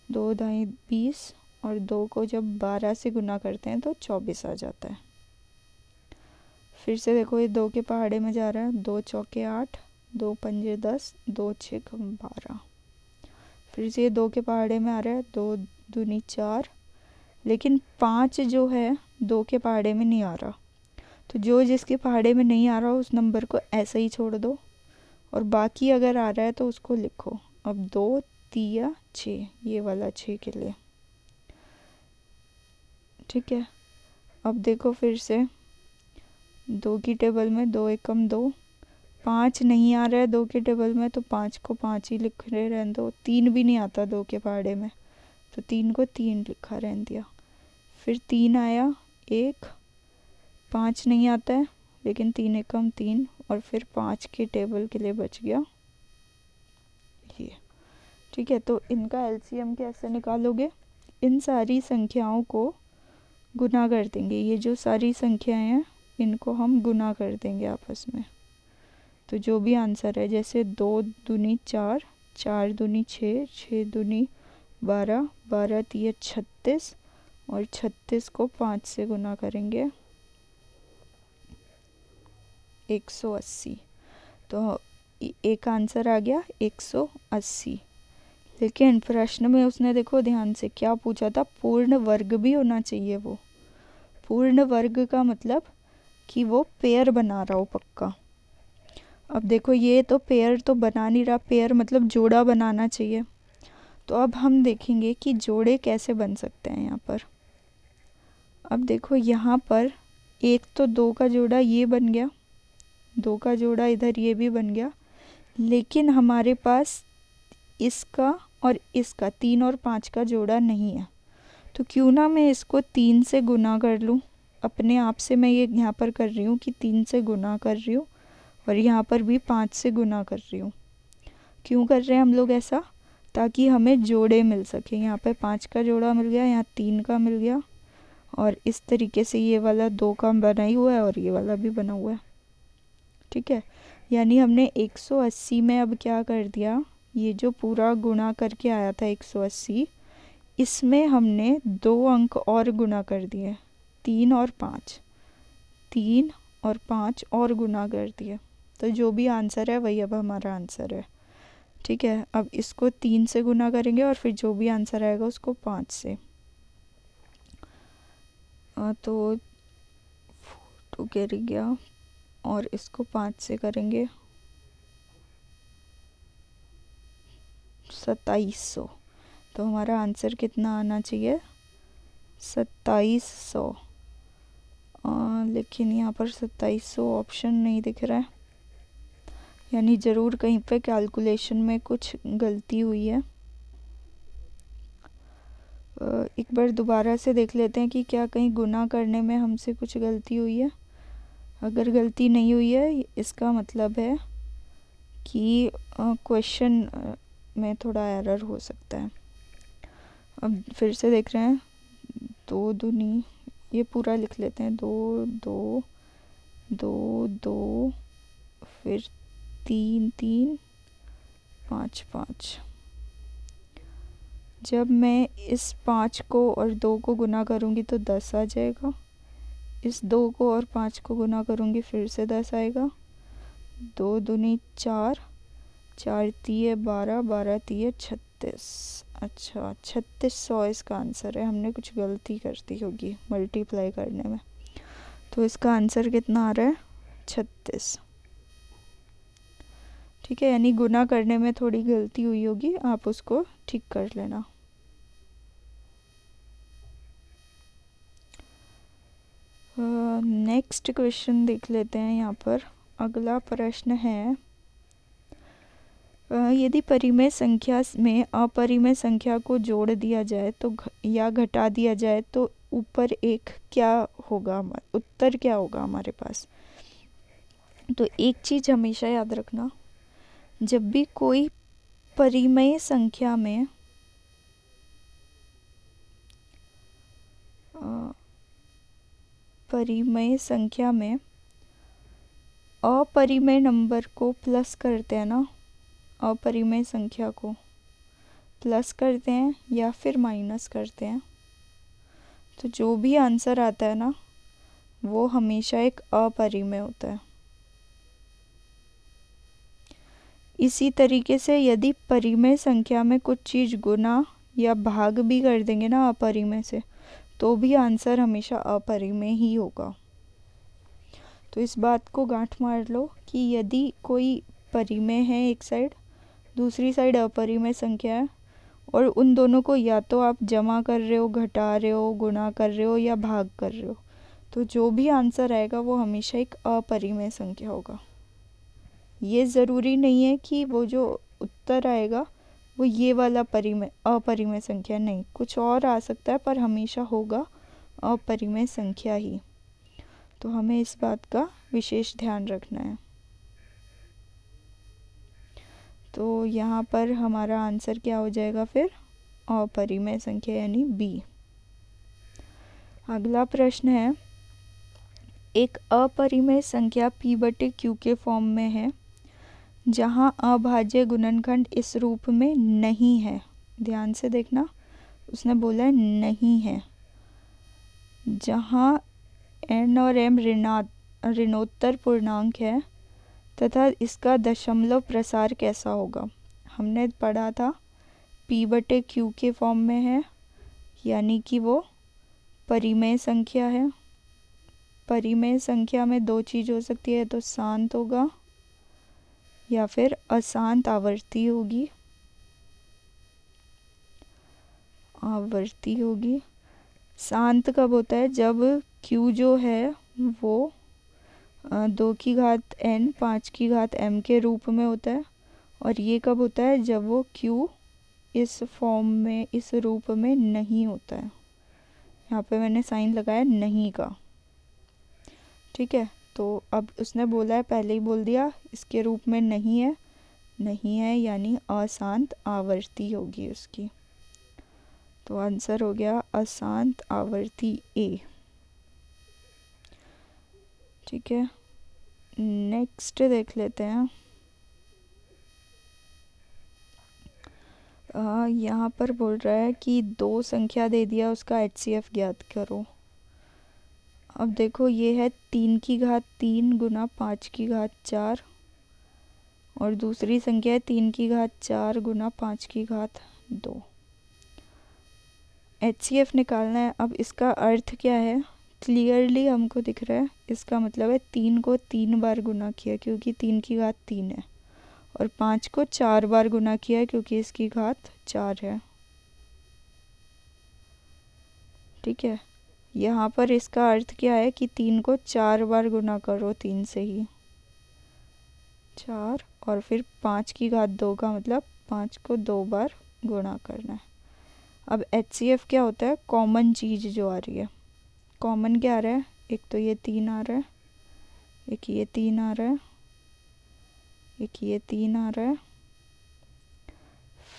2 दाई 20 और 2 को जब 12 से गुना करते हैं तो 24 आ जाता है। फिर से देखो ये 2 के पहाड़े में जा रहा है। 2 चौके 8, 2 पंजे 10, 2 छक 12। फिर से ये 2 के पहाड़े में आ रहा है। 2 दूनी 4, लेकिन 5 जो है 2 के पहाड़े में नहीं आ रहा। तो जो जिसके पहाड़े में नहीं आ रहा उस नंबर को ऐसे ही छोड़ दो और बाकी अगर आ रहा है तो उसको लिखो। अब 2 3 6, ये वाला 6 के लिए। ठीक है, अब देखो फिर से 2 की टेबल में 2 एकम 2, 5 नहीं आ रहा है 2 के टेबल में तो 5 को 5 ही लिख रहे रहने दो। 3 भी नहीं आता 2 के पहाड़े में तो 3 को 3 लिखा रहने दिया। फिर 3 आया 1, 5 नहीं आता है लेकिन 3 एकम 3 और फिर 5 के टेबल के लिए बच गया ये। ठीक है, तो इनका LCM कैसे निकालोगे। इन सारी संख्याओं को गुना कर देंगे। ये जो सारी संख्याएं हैं इनको हम गुना कर देंगे आपस में। तो जो भी आंसर है, जैसे 2 दूनी 4, 4 दूनी 6, 6 दूनी 12, 12 तिया 36 और 36 को 5 से गुना करेंगे 180। तो एक आंसर आ गया 180। लेकिन प्रश्न में उसने देखो ध्यान से क्या पूछा था, पूर्ण वर्ग भी होना चाहिए। वो पूर्ण वर्ग का मतलब कि वो पेयर बना रहा हो पक्का। अब देखो ये तो पेयर तो बना नहीं रहा, पेयर मतलब जोड़ा बनाना चाहिए। तो अब हम देखेंगे कि जोड़े कैसे बन सकते हैं यहाँ पर। अब देखो यहाँ पर एक तो 2 का जोड़ा ये बन गया, 2 का जोड़ा इधर ये भी बन गया, लेकिन हमारे पास इसका और इसका 3 और 5 का जोड़ा नहीं है। तो क्यों ना मैं इसको 3 से गुना कर लूँ। अपने आप से मैं ये यहाँ पर कर रही हूँ कि 3 से गुना कर रही हूँ और यहाँ पर भी 5 से गुना कर रही हूँ। क्यों कर रहे हैं हम लोग ऐसा, ताकि हमें जोड़े मिल सके। यहाँ पे 5 का जोड़ा मिल गया, यहाँ 3 का मिल गया और इस तरीके से ये वाला 2 का बना ही हुआ है और ये वाला भी बना हुआ है। ठीक है, यानी हमने 180 में अब क्या कर दिया, ये जो पूरा गुणा करके आया था 180, इसमें हमने 2 अंक और गुणा कर दिए, 3 और 5, 3 और 5 और गुणा कर दिए। तो जो भी आंसर है वही अब हमारा आंसर है। ठीक है, अब इसको 3 से गुना करेंगे और फिर जो भी आंसर आएगा उसको 5 से। तो 2 गिर गया और इसको 5 से करेंगे 2700। तो हमारा आंसर कितना आना चाहिए, 2700। लेकिन यहाँ पर 2700 ऑप्शन नहीं दिख रहा है, यानी ज़रूर कहीं पे कैलकुलेशन में कुछ गलती हुई है। एक बार दोबारा से देख लेते हैं कि क्या कहीं गुना करने में हमसे कुछ गलती हुई है। अगर गलती नहीं हुई है इसका मतलब है कि क्वेश्चन में थोड़ा एरर हो सकता है। अब फिर से देख रहे हैं, 2 दूनी, ये पूरा लिख लेते हैं, 2 2 2 2 फिर 3 3 5 5। जब मैं इस 5 को और 2 को गुना करूँगी तो 10 आ जाएगा। इस 2 को और 5 को गुना करूँगी फिर से 10 आएगा। 2 दूनी 4, 4 तिये 12, 12 तिये 36। अच्छा, 3600 इसका आंसर है। हमने कुछ गलती कर दी होगी मल्टीप्लाई करने में। तो इसका आंसर कितना आ रहा है, 36। ठीक है, यानी गुना करने में थोड़ी गलती हुई होगी, आप उसको ठीक कर लेना। नेक्स्ट क्वेश्चन देख लेते हैं। यहाँ पर अगला प्रश्न है, यदि परिमेय संख्या में अपरिमेय संख्या को जोड़ दिया जाए तो या घटा दिया जाए तो ऊपर एक क्या होगा, उत्तर क्या होगा हमारे पास। तो एक चीज़ हमेशा याद रखना, जब भी कोई परिमेय संख्या में अपरिमेय नंबर को प्लस करते हैं ना, अपरिमेय संख्या को प्लस करते हैं या फिर माइनस करते हैं, तो जो भी आंसर आता है ना वो हमेशा एक अपरिमेय होता है। इसी तरीके से यदि परिमेय संख्या में कुछ चीज़ गुना या भाग भी कर देंगे ना अपरिमेय से, तो भी आंसर हमेशा अपरिमेय ही होगा। तो इस बात को गांठ मार लो कि यदि कोई परिमेय है एक साइड, दूसरी साइड अपरिमेय संख्या है, और उन दोनों को या तो आप जमा कर रहे हो, घटा रहे हो, गुणा कर रहे हो या भाग कर रहे हो, तो जो भी आंसर आएगा वो हमेशा एक अपरिमेय संख्या होगा। ये ज़रूरी नहीं है कि वो जो उत्तर आएगा वो ये वाला अपरिमेय संख्या, नहीं, कुछ और आ सकता है, पर हमेशा होगा अपरिमेय संख्या ही। तो हमें इस बात का विशेष ध्यान रखना है। तो यहाँ पर हमारा आंसर क्या हो जाएगा फिर, अपरिमेय संख्या यानी बी। अगला प्रश्न है, एक अपरिमेय संख्या p/q के फॉर्म में है जहाँ अभाज्य गुणनखंड इस रूप में नहीं है। ध्यान से देखना, उसने बोला है नहीं है। जहाँ n और m ऋणोत्तर पूर्णांक है तथा इसका दशमलव प्रसार कैसा होगा। हमने पढ़ा था p/q के फॉर्म में है, यानी कि वो परिमेय संख्या है। परिमेय संख्या में दो चीज़ हो सकती है, तो शांत होगा या फिर अशांत आवर्ती होगी। शांत कब होता है, जब q जो है वो 2 की घात n 5 की घात m के रूप में होता है। और ये कब होता है, जब वो q इस फॉर्म में, इस रूप में नहीं होता है। यहाँ पे मैंने साइन लगाया नहीं का, ठीक है। तो अब उसने बोला है, पहले ही बोल दिया इसके रूप में नहीं है, यानी अशांत आवर्ती होगी उसकी। तो आंसर हो गया अशांत आवर्ती ए, ठीक है। नेक्स्ट देख लेते हैं। यहाँ पर बोल रहा है कि दो संख्या दे दिया, उसका HCF ज्ञात करो। अब देखो, ये है 3 की घात 3 गुना 5 की घात 4, और दूसरी संख्या है 3 की घात 4 गुना 5 की घात 2। HCF निकालना है। अब इसका अर्थ क्या है, क्लियरली हमको दिख रहा है। इसका मतलब है 3 को 3 बार गुना किया क्योंकि 3 की घात 3 है, और 5 को 4 बार गुना किया क्योंकि इसकी घात 4 है, ठीक है। यहाँ पर इसका अर्थ क्या है कि 3 को 4 बार गुना करो, 3 से ही 4, और फिर 5 की घात 2 का मतलब 5 को 2 बार गुणा करना है। अब HCF क्या होता है, कॉमन चीज़ जो आ रही है। कॉमन क्या आ रहा है, एक तो ये 3 आ रहा है, एक ये 3 आ रहा है, एक ये 3 आ रहा है,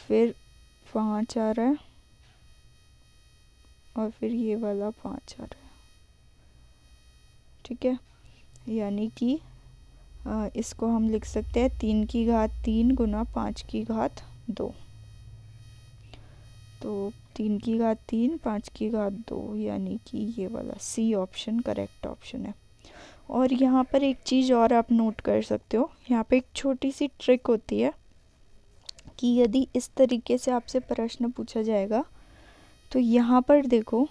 फिर 5 आ रहा है, और फिर ये वाला 5 आ रहा है, ठीक है। यानी कि इसको हम लिख सकते हैं 3 की घात 3 गुना 5 की घात 2। तो 3 की घात 3 5 की घात 2, यानी कि ये वाला सी ऑप्शन करेक्ट ऑप्शन है। और यहाँ पर एक चीज़ और आप नोट कर सकते हो, यहाँ पे एक छोटी सी ट्रिक होती है कि यदि इस तरीके से आपसे प्रश्न पूछा जाएगा, तो यहाँ पर देखो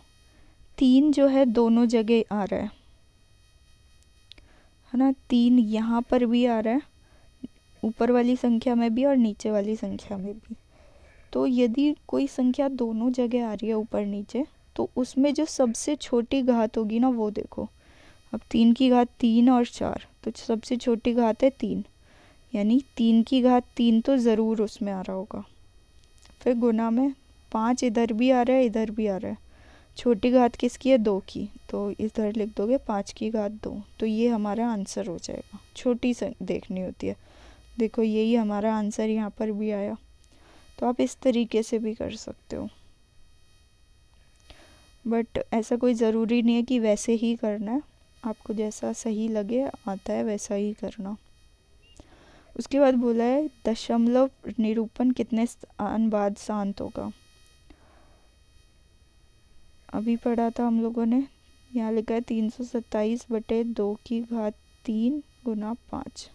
3 जो है दोनों जगह आ रहा है ना। 3 यहाँ पर भी आ रहा है, ऊपर वाली संख्या में भी और नीचे वाली संख्या में भी। तो यदि कोई संख्या दोनों जगह आ रही है ऊपर नीचे, तो उसमें जो सबसे छोटी घात होगी ना वो देखो, अब 3 की घात 3 और 4, तो सबसे छोटी घात है 3, यानी 3 की घात 3 तो ज़रूर उसमें आ रहा होगा। फिर गुना में 5 इधर भी आ रहा है, इधर भी आ रहा है। छोटी घात किसकी है? 2 की, तो इधर लिख दोगे 5 की घात 2, तो ये हमारा आंसर हो जाएगा। छोटी से देखनी होती है। देखो यही हमारा आंसर यहाँ पर भी आया। तो आप इस तरीके से भी कर सकते हो, बट ऐसा कोई ज़रूरी नहीं है कि वैसे ही करना है, आपको जैसा सही लगे आता है वैसा ही करना। उसके बाद बोला है दशमलव निरूपण कितने स्थान बाद शांत होगा। अभी पढ़ा था हम लोगों ने, यहाँ लिखा है 327/2 की घात 3 गुना 5।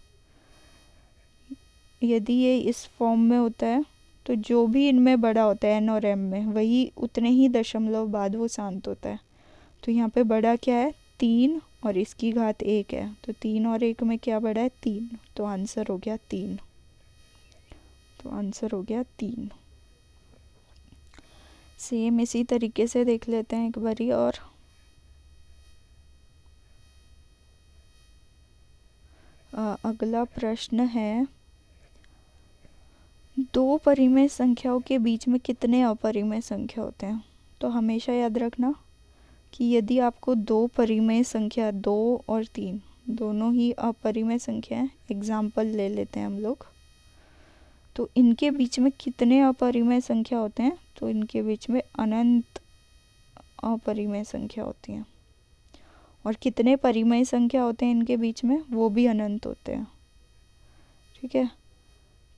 यदि ये इस फॉर्म में होता है तो जो भी इनमें बड़ा होता है n और m में, वही उतने ही दशमलव बाद वो शांत होता है। तो यहाँ पे बड़ा क्या है? 3 और इसकी घात 1 है, तो 3 और 1 में क्या बड़ा है? 3, तो आंसर हो गया 3। तो आंसर हो गया 3। सेम इसी तरीके से देख लेते हैं एक बारी और। अगला प्रश्न है, दो परिमेय संख्याओं के बीच में कितने अपरिमेय संख्या होते हैं? तो हमेशा याद रखना कि यदि आपको दो परिमेय संख्या 2 और 3 दोनों ही अपरिमेय संख्या हैं, एग्जाम्पल ले लेते हैं हम लोग, तो इनके बीच में कितने अपरिमेय संख्या होते हैं? तो इनके बीच में अनंत अपरिमेय संख्या होती हैं। और कितने परिमेय संख्या होते हैं इनके बीच में? वो भी अनंत होते हैं। ठीक है,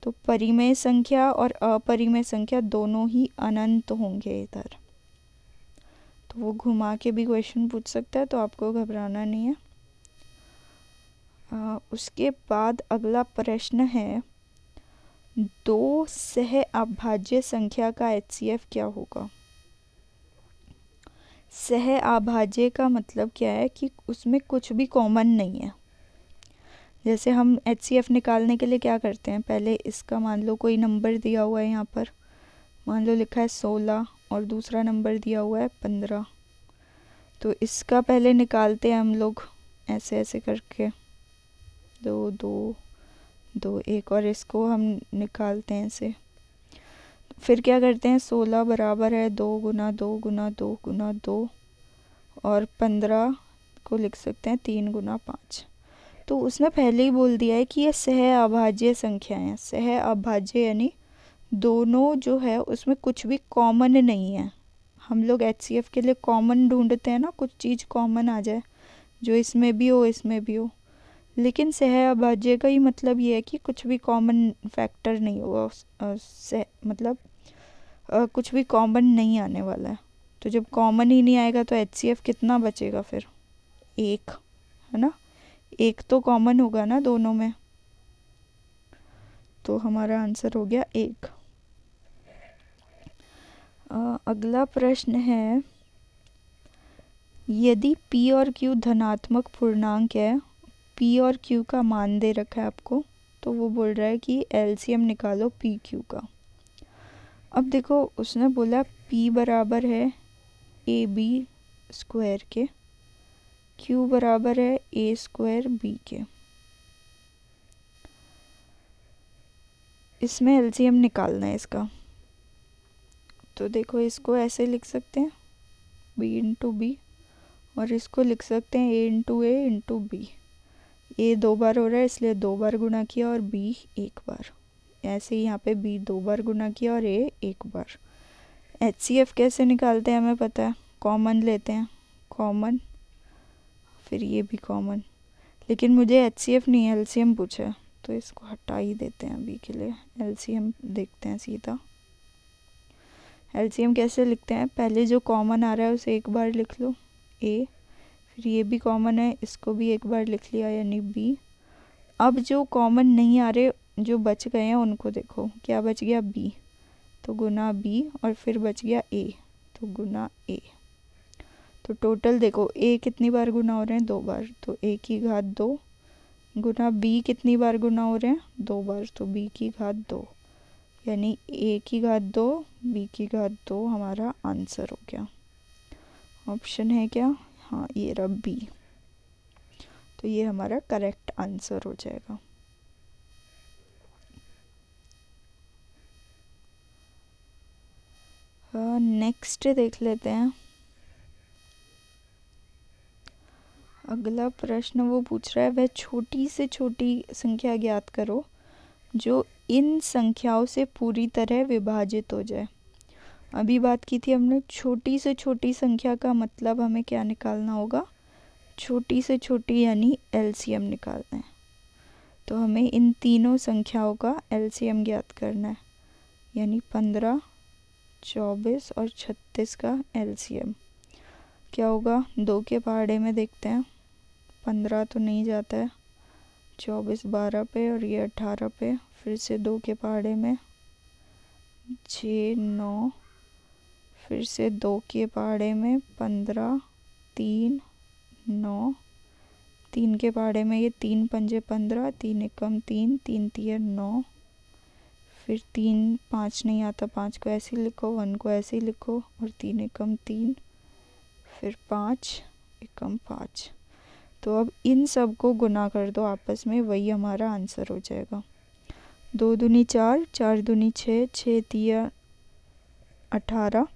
तो परिमेय संख्या और अपरिमेय संख्या दोनों ही अनंत होंगे इधर। तो वो घुमा के भी क्वेश्चन पूछ सकता है, तो आपको घबराना नहीं है। उसके बाद अगला प्रश्न है, दो सह अभाज्य संख्या का HCF क्या होगा? सह अभाज्य का मतलब क्या है कि उसमें कुछ भी कॉमन नहीं है। जैसे हम HCF निकालने के लिए क्या करते हैं, पहले इसका मान लो कोई नंबर दिया हुआ है, यहाँ पर मान लो लिखा है 16 और दूसरा नंबर दिया हुआ है 15, तो इसका पहले निकालते हैं हम लोग ऐसे ऐसे करके, 2 2 2 1, और इसको हम निकालते हैं ऐसे। फिर क्या करते हैं, 16 बराबर है 2 गुना 2 गुना 2 गुना 2, और 15 को लिख सकते हैं 3 गुना 5। तो उसने पहले ही बोल दिया है कि ये सह अभाज्य संख्या है। सह अभाज्य यानी दोनों जो है उसमें कुछ भी कॉमन नहीं है। हम लोग HCF के लिए कॉमन ढूंढते हैं ना, कुछ चीज़ कॉमन आ जाए, जो इसमें भी हो इसमें भी हो। लेकिन सह अभाज्य का ही मतलब ये है कि कुछ भी कॉमन फैक्टर नहीं होगा, मतलब कुछ भी कॉमन नहीं आने वाला है। तो जब कॉमन ही नहीं आएगा तो HCF कितना बचेगा फिर? 1, है ना? 1 तो कॉमन होगा ना दोनों में, तो हमारा आंसर हो गया 1। अगला प्रश्न है, यदि P और Q धनात्मक पूर्णांक है, P और Q का मान दे रखा है आपको, तो वो बोल रहा है कि LCM निकालो PQ का। अब देखो उसने बोला P बराबर है AB स्क्वायर के, Q बराबर है A स्क्वायर B के। इसमें LCM निकालना है इसका। तो देखो इसको ऐसे लिख सकते हैं B इंटू बी, और इसको लिख सकते हैं A into A into B. A 2 बार हो रहा है इसलिए 2 बार गुना किया, और B 1 बार। ऐसे ही यहाँ पे B 2 बार गुना किया और A 1 बार। HCF कैसे निकालते हैं हमें पता है, कॉमन लेते हैं, कॉमन, फिर ये भी कॉमन। लेकिन मुझे HCF नहीं LCM पूछा है, तो इसको हटा ही देते हैं अभी के लिए। LCM देखते हैं सीधा। LCM कैसे लिखते हैं, पहले जो कॉमन आ रहा है उसे एक बार लिख लो A, फिर ये भी कॉमन है इसको भी एक बार लिख लिया यानी B। अब जो कॉमन नहीं आ रहे, जो बच गए हैं, उनको देखो क्या बच गया B, तो गुना B, और फिर बच गया A, तो गुना A। तो टोटल देखो A कितनी बार गुना हो रहे हैं? 2 बार, तो A की घात 2 गुना B कितनी बार गुना हो रहे हैं? 2 बार, तो B की घात 2, यानी A की घात 2 B की घात 2 हमारा आंसर हो गया। ऑप्शन है क्या? हाँ, ये रहा B। तो ये हमारा करेक्ट आंसर हो जाएगा। नेक्स्ट देख लेते हैं। अगला प्रश्न वो पूछ रहा है, वह छोटी से छोटी संख्या ज्ञात करो जो इन संख्याओं से पूरी तरह विभाजित हो जाए। अभी बात की थी हमने छोटी से छोटी संख्या का मतलब हमें क्या निकालना होगा, छोटी से छोटी यानी एलसीएम निकालना है। तो हमें इन तीनों संख्याओं का एलसीएम ज्ञात करना है, यानी 15, 24 और 36 का एलसीएम क्या होगा। 2 के पहाड़े में देखते हैं, 15 तो नहीं जाता है, 24 12 पे और ये 18 पे, फिर से 2 के पहाड़े में 6 9, फिर से 2 के पहाड़े में 15 3 9, 3 के पहाड़े में ये 3 पंजे 15, 3 एकम 3, 3 तिये 9, फिर 3 5 नहीं आता, 5 को ऐसे ही लिखो, 1 को ऐसे ही लिखो और 3 एकम 3, फिर 5 एकम 5। तो अब इन सब को गुना कर दो आपस में, वही हमारा आंसर हो जाएगा। 2 दूनी 4, 4 दूनी 6, 6 तिया 18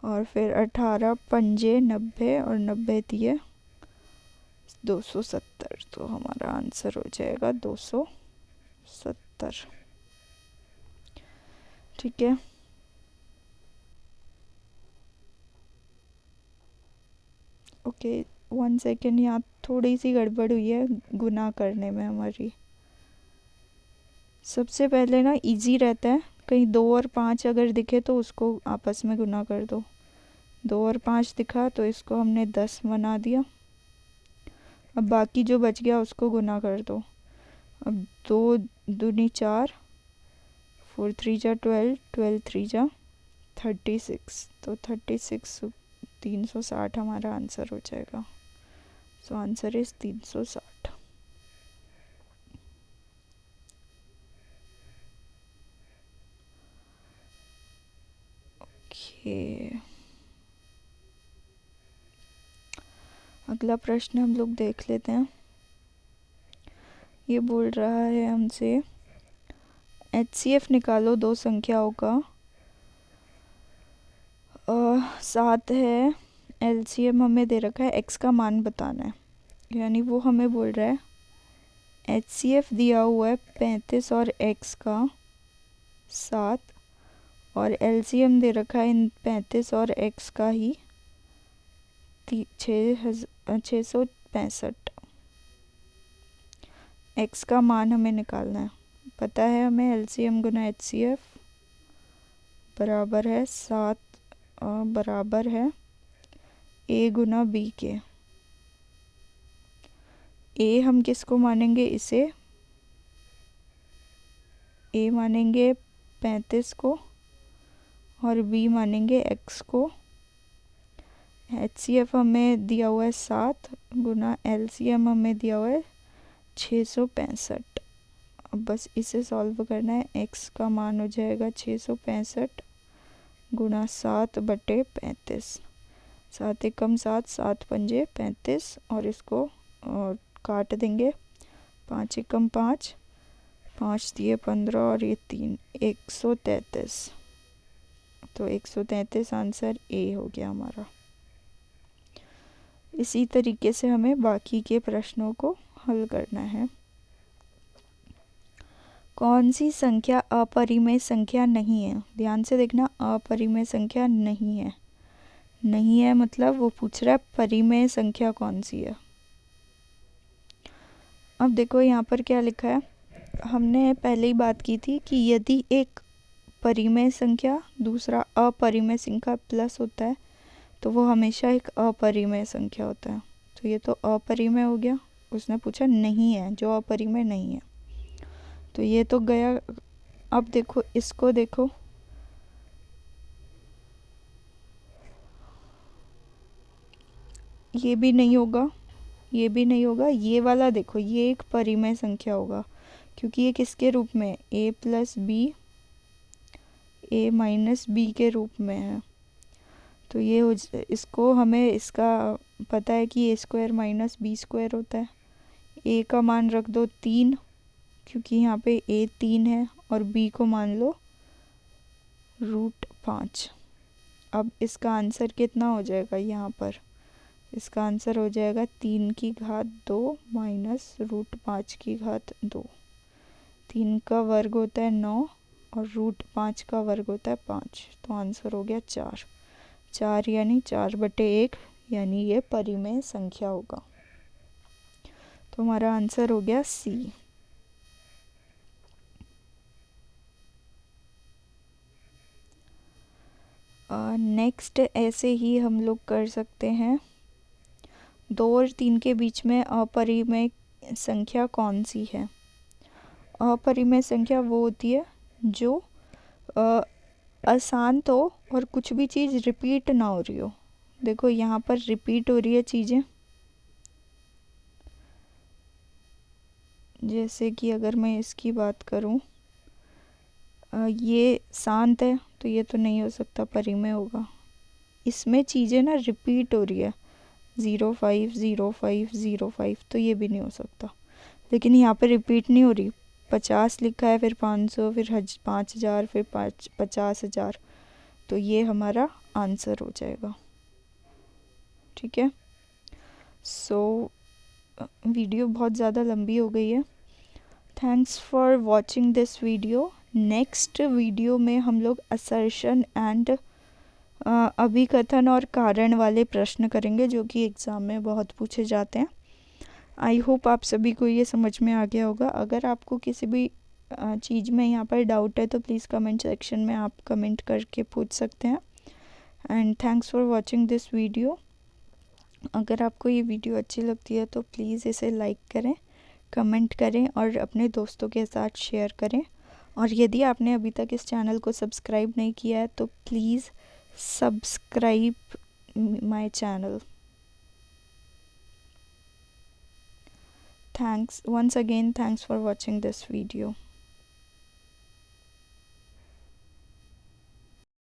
और फिर 18 पंजे 90 और 90 तिये 270। तो हमारा आंसर हो जाएगा 270। ठीक है। ओके 1 सेकेंड, यहाँ थोड़ी सी गड़बड़ हुई है गुना करने में हमारी। सबसे पहले ना इजी रहता है, कहीं 2 और 5 अगर दिखे तो उसको आपस में गुना कर दो। 2 और 5 दिखा तो इसको हमने 10 बना दिया। अब बाकी जो बच गया उसको गुना कर दो। अब 2 दूनी 4, 4 3 जा 12, 12 3 जा 36, तो 36 360 हमारा आंसर हो जाएगा। So answer is 360। ओके, अगला प्रश्न हम लोग देख लेते हैं। ये बोल रहा है हमसे एचसीएफ निकालो दो संख्याओं का। 7 है, एलसीएम हमें दे रखा है, एक्स का मान बताना है, यानी वो हमें बोल रहा है एचसीएफ दिया हुआ है 35 और एक्स का 7 और एलसीएम दे रखा है इन 35 और एक्स का ही 665। एक्स का मान हमें निकालना है, पता है हमें एलसीएम गुना एचसीएफ बराबर है 7 बराबर है ए गुना बी के। ए हम किसको मानेंगे, इसे ए मानेंगे 35 को और बी मानेंगे एक्स को। एचसीएफ हमें दिया हुआ है 7 गुना एलसीएम हमें दिया हुआ है 665। अब बस इसे सॉल्व करना है। एक्स का मान हो जाएगा 665 गुना 7 बटे 35, 7 एकम 7, 7 पंजे 35 और इसको काट देंगे, 5 एकम 5, 5 दिए 15 और ये 3, 133। तो 133 आंसर ए हो गया हमारा। इसी तरीके से हमें बाकी के प्रश्नों को हल करना है। कौन सी संख्या अपरिमेय संख्या नहीं है, ध्यान से देखना, अपरिमेय संख्या नहीं है। नहीं है मतलब वो पूछ रहा है परिमेय संख्या कौन सी है। अब देखो यहाँ पर क्या लिखा है, हमने पहले ही बात की थी कि यदि एक परिमेय संख्या दूसरा अपरिमेय संख्या प्लस होता है तो वो हमेशा एक अपरिमेय संख्या होता है। तो ये तो अपरिमेय हो गया, उसने पूछा नहीं है, जो अपरिमेय नहीं है, तो ये तो गया। अब देखो इसको देखो, ये भी नहीं होगा, ये भी नहीं होगा, ये वाला देखो ये एक परिमेय संख्या होगा क्योंकि ये किसके रूप में, ए प्लस बी ए माइनस बी के रूप में है। तो ये इसको हमें इसका पता है कि a² माइनस b² होता है। a का मान रख दो 3, क्योंकि यहाँ पे a 3 है, और b को मान लो √5। अब इसका आंसर कितना हो जाएगा यहाँ पर? इसका आंसर हो जाएगा 3 की घात 2 माइनस √5 की घात 2। 3 का वर्ग होता है 9 और √5 का वर्ग होता है 5, तो आंसर हो गया 4। 4 यानी 4/1, यानी ये परिमेय संख्या होगा। तो हमारा आंसर हो गया सी। नेक्स्ट ऐसे ही हम लोग कर सकते हैं। 2 और 3 के बीच में अपरिमेय संख्या कौन सी है? अपरिमेय संख्या वो होती है जो अशांत हो और कुछ भी चीज़ रिपीट ना हो रही हो। देखो यहाँ पर रिपीट हो रही है चीज़ें, जैसे कि अगर मैं इसकी बात करूँ, ये शांत है तो ये तो नहीं हो सकता, परिमेय होगा। इसमें चीज़ें ना रिपीट हो रही है 05 05 05, तो ये भी नहीं हो सकता। लेकिन यहाँ पे रिपीट नहीं हो रही, 50 लिखा है, फिर 500, फिर 5000, फिर 50,000, तो ये हमारा आंसर हो जाएगा। ठीक है। सो वीडियो बहुत ज़्यादा लंबी हो गई है। Thanks for watching this video. Next video में हम लोग असर्शन एंड अभिकथन और कारण वाले प्रश्न करेंगे, जो कि एग्ज़ाम में बहुत पूछे जाते हैं। आई होप आप सभी को ये समझ में आ गया होगा। अगर आपको किसी भी चीज़ में यहाँ पर डाउट है तो प्लीज़ कमेंट सेक्शन में आप कमेंट करके पूछ सकते हैं। And thanks for watching this video. अगर आपको ये वीडियो अच्छी लगती है तो प्लीज़ इसे लाइक करें, कमेंट करें और अपने दोस्तों के साथ शेयर करें। और यदि आपने अभी तक इस चैनल को सब्सक्राइब नहीं किया है तो please subscribe my channel. Thanks once again, thanks for watching this video.